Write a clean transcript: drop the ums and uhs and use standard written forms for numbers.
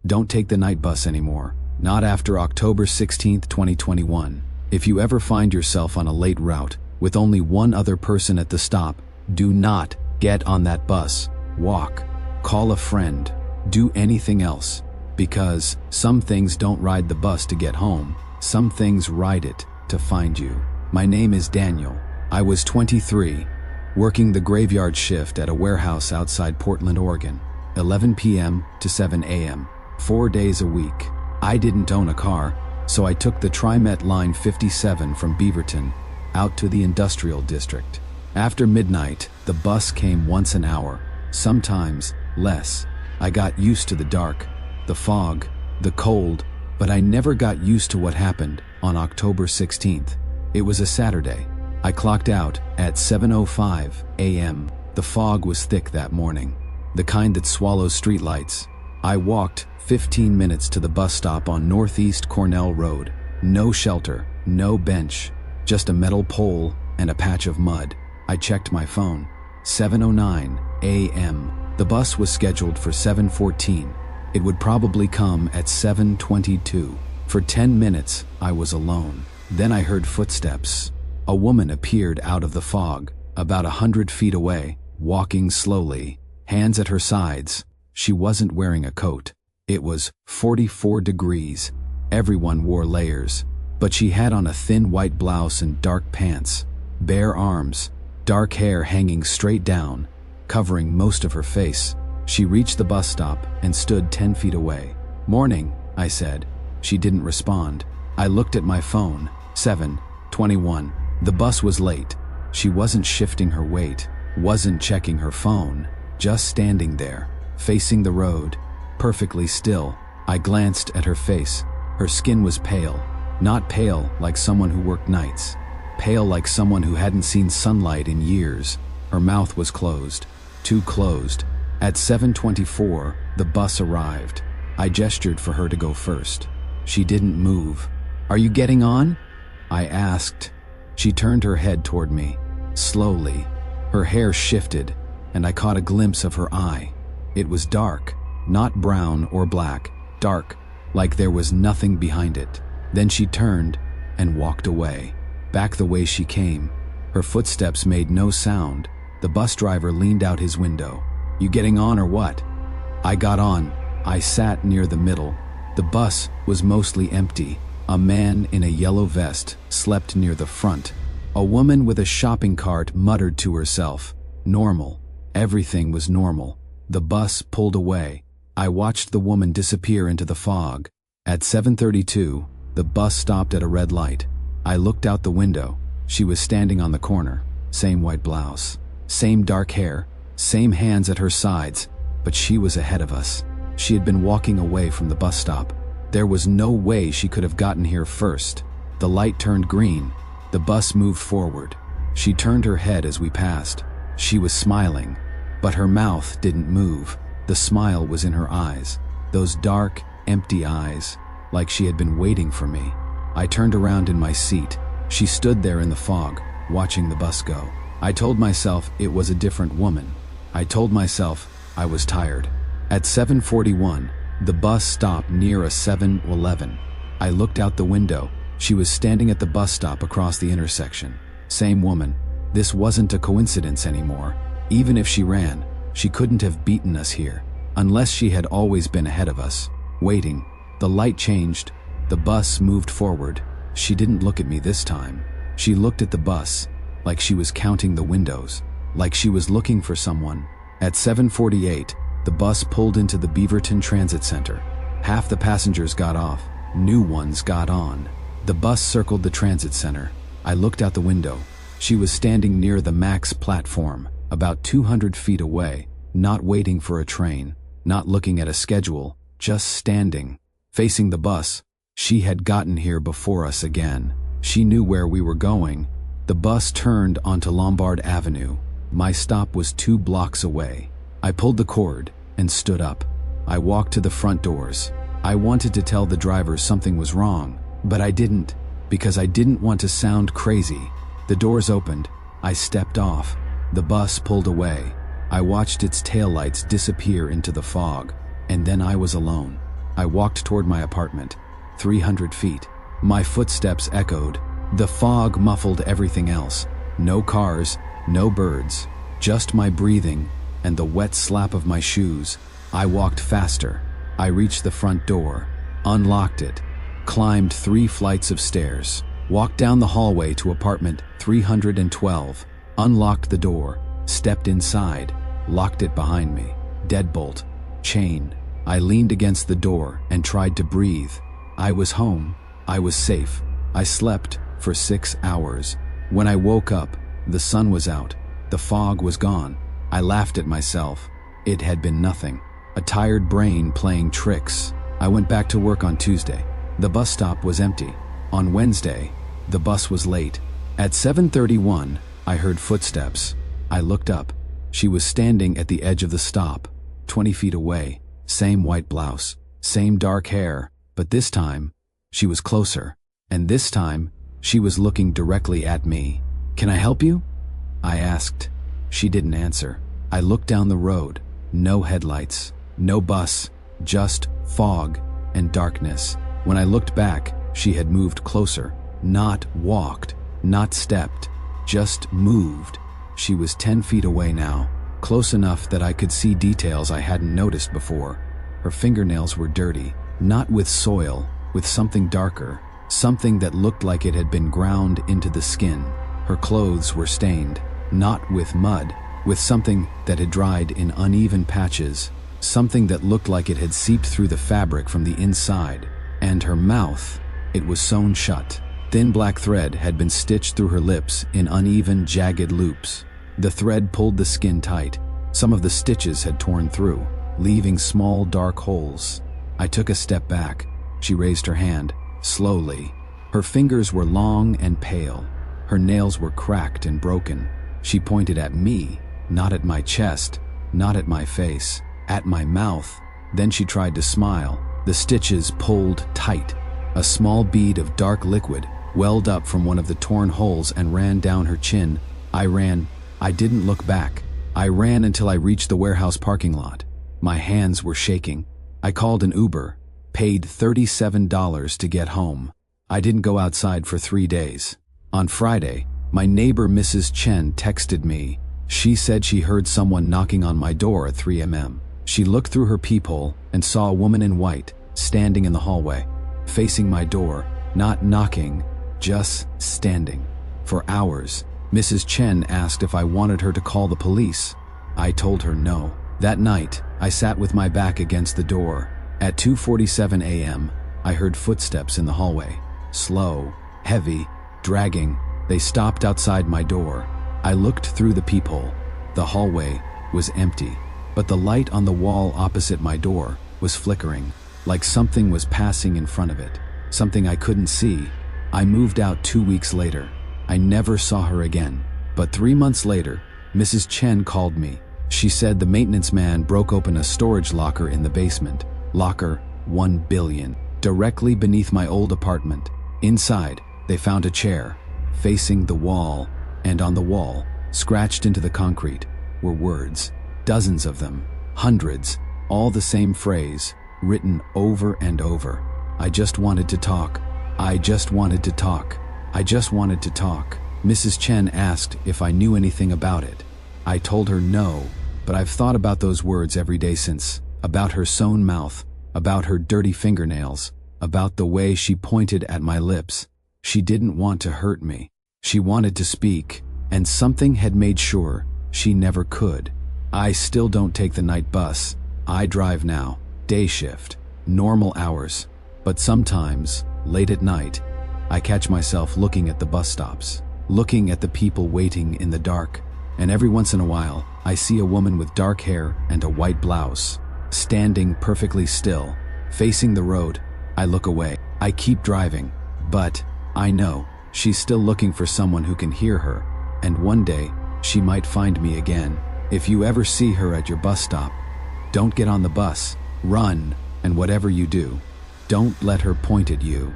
Don't take the night bus anymore. Not after October 16, 2021. If you ever find yourself on a late route with only one other person at the stop, do not get on that bus. Walk. Call a friend. Do anything else. Because some things don't ride the bus to get home. Some things ride it to find you. My name is Daniel. I was 23, working the graveyard shift at a warehouse outside Portland, Oregon, 11 p.m. to 7 a.m., 4 days a week. I didn't own a car, so I took the TriMet Line 57 from Beaverton out to the industrial district. After midnight, the bus came once an hour, sometimes less. I got used to the dark, the fog, the cold, but I never got used to what happened on October 16th. It was a Saturday. I clocked out at 7:05 a.m. The fog was thick that morning, the kind that swallows streetlights. I walked 15 minutes to the bus stop on Northeast Cornell Road. No shelter, no bench, just a metal pole and a patch of mud. I checked my phone. 7:09 a.m. The bus was scheduled for 7:14. It would probably come at 7:22. For 10 minutes, I was alone. Then I heard footsteps. A woman appeared out of the fog, about 100 feet away, walking slowly, hands at her sides. She wasn't wearing a coat. It was 44 degrees. Everyone wore layers, but she had on a thin white blouse and dark pants, bare arms, dark hair hanging straight down, covering most of her face. She reached the bus stop and stood 10 feet away. "Morning," I said. She didn't respond. I looked at my phone. 7:21. The bus was late. She wasn't shifting her weight, wasn't checking her phone, just standing there, facing the road, perfectly still. I glanced at her face. Her skin was pale, not pale like someone who worked nights, pale like someone who hadn't seen sunlight in years. Her mouth was closed, too closed. At 7:24, the bus arrived. I gestured for her to go first. She didn't move. "Are you getting on?" I asked. She turned her head toward me, slowly. Her hair shifted, and I caught a glimpse of her eye. It was dark, not brown or black, dark, like there was nothing behind it. Then she turned and walked away, back the way she came. Her footsteps made no sound. The bus driver leaned out his window. "You getting on or what?" I got on. I sat near the middle. The bus was mostly empty. A man in a yellow vest slept near the front. A woman with a shopping cart muttered to herself. Normal. Everything was normal. The bus pulled away. I watched the woman disappear into the fog. At 7:32, the bus stopped at a red light. I looked out the window. She was standing on the corner. Same white blouse, same dark hair, same hands at her sides, but she was ahead of us. She had been walking away from the bus stop. There was no way she could have gotten here first. The light turned green. The bus moved forward. She turned her head as we passed. She was smiling, but her mouth didn't move. The smile was in her eyes, those dark, empty eyes, like she had been waiting for me. I turned around in my seat. She stood there in the fog, watching the bus go. I told myself it was a different woman. I told myself I was tired. At 7:41, the bus stopped near a 7-Eleven. I looked out the window. She was standing at the bus stop across the intersection. Same woman. This wasn't a coincidence anymore. Even if she ran, she couldn't have beaten us here, unless she had always been ahead of us, waiting. The light changed. The bus moved forward. She didn't look at me this time. She looked at the bus, like she was counting the windows, like she was looking for someone. At 7:48, the bus pulled into the Beaverton Transit Center. Half the passengers got off. New ones got on. The bus circled the transit center. I looked out the window. She was standing near the Max platform, about 200 feet away, not waiting for a train, not looking at a schedule, just standing, facing the bus. She had gotten here before us again. She knew where we were going. The bus turned onto Lombard Avenue. My stop was 2 blocks away. I pulled the cord and stood up. I walked to the front doors. I wanted to tell the driver something was wrong, but I didn't, because I didn't want to sound crazy. The doors opened. I stepped off. The bus pulled away. I watched its taillights disappear into the fog, and then I was alone. I walked toward my apartment. 300 feet. My footsteps echoed. The fog muffled everything else. No cars, no birds, just my breathing and the wet slap of my shoes. I walked faster. I reached the front door, unlocked it, climbed 3 flights of stairs, walked down the hallway to apartment 312, unlocked the door, stepped inside, locked it behind me. Deadbolt, chain. I leaned against the door and tried to breathe. I was home. I was safe. I slept for 6 hours. When I woke up, the sun was out. The fog was gone. I laughed at myself. It had been nothing. A tired brain playing tricks. I went back to work on Tuesday. The bus stop was empty. On Wednesday, the bus was late. At 7:31, I heard footsteps. I looked up. She was standing at the edge of the stop, 20 feet away. Same white blouse, same dark hair, but this time, she was closer. And this time, she was looking directly at me. "Can I help you?" I asked. She didn't answer. I looked down the road. No headlights, no bus, just fog and darkness. When I looked back, she had moved closer. Not walked, not stepped, just moved. She was 10 feet away now, close enough that I could see details I hadn't noticed before. Her fingernails were dirty, not with soil, with something darker, something that looked like it had been ground into the skin. Her clothes were stained, not with mud, with something that had dried in uneven patches, something that looked like it had seeped through the fabric from the inside. And her mouth, it was sewn shut. Thin black thread had been stitched through her lips in uneven, jagged loops. The thread pulled the skin tight. Some of the stitches had torn through, leaving small, dark holes. I took a step back. She raised her hand, slowly. Her fingers were long and pale. Her nails were cracked and broken. She pointed at me, not at my chest, not at my face, at my mouth. Then she tried to smile. The stitches pulled tight. A small bead of dark liquid welled up from one of the torn holes and ran down her chin. I ran. I didn't look back. I ran until I reached the warehouse parking lot. My hands were shaking. I called an Uber, paid $37 to get home. I didn't go outside for 3 days. On Friday, my neighbor Mrs. Chen texted me. She said she heard someone knocking on my door at 3 a.m. She looked through her peephole and saw a woman in white standing in the hallway, facing my door, not knocking, just standing. For hours, Mrs. Chen asked if I wanted her to call the police. I told her no. That night, I sat with my back against the door. At 2:47 a.m., I heard footsteps in the hallway. Slow, heavy, dragging. They stopped outside my door. I looked through the peephole. The hallway was empty, but the light on the wall opposite my door was flickering, like something was passing in front of it, something I couldn't see. I moved out 2 weeks later. I never saw her again. But 3 months later, Mrs. Chen called me. She said the maintenance man broke open a storage locker in the basement. Locker 1 billion, directly beneath my old apartment. Inside, they found a chair, facing the wall, and on the wall, scratched into the concrete, were words. Dozens of them, hundreds, all the same phrase, written over and over. I just wanted to talk. I just wanted to talk. I just wanted to talk. Mrs. Chen asked if I knew anything about it. I told her no, but I've thought about those words every day since, about her sewn mouth, about her dirty fingernails, about the way she pointed at my lips. She didn't want to hurt me. She wanted to speak, and something had made sure she never could. I still don't take the night bus. I drive now, day shift, normal hours. But sometimes, late at night, I catch myself looking at the bus stops, looking at the people waiting in the dark. And every once in a while, I see a woman with dark hair and a white blouse, standing perfectly still, facing the road. I look away. I keep driving, but I know she's still looking for someone who can hear her, and one day she might find me again. If you ever see her at your bus stop, don't get on the bus. Run, and whatever you do, don't let her point at you.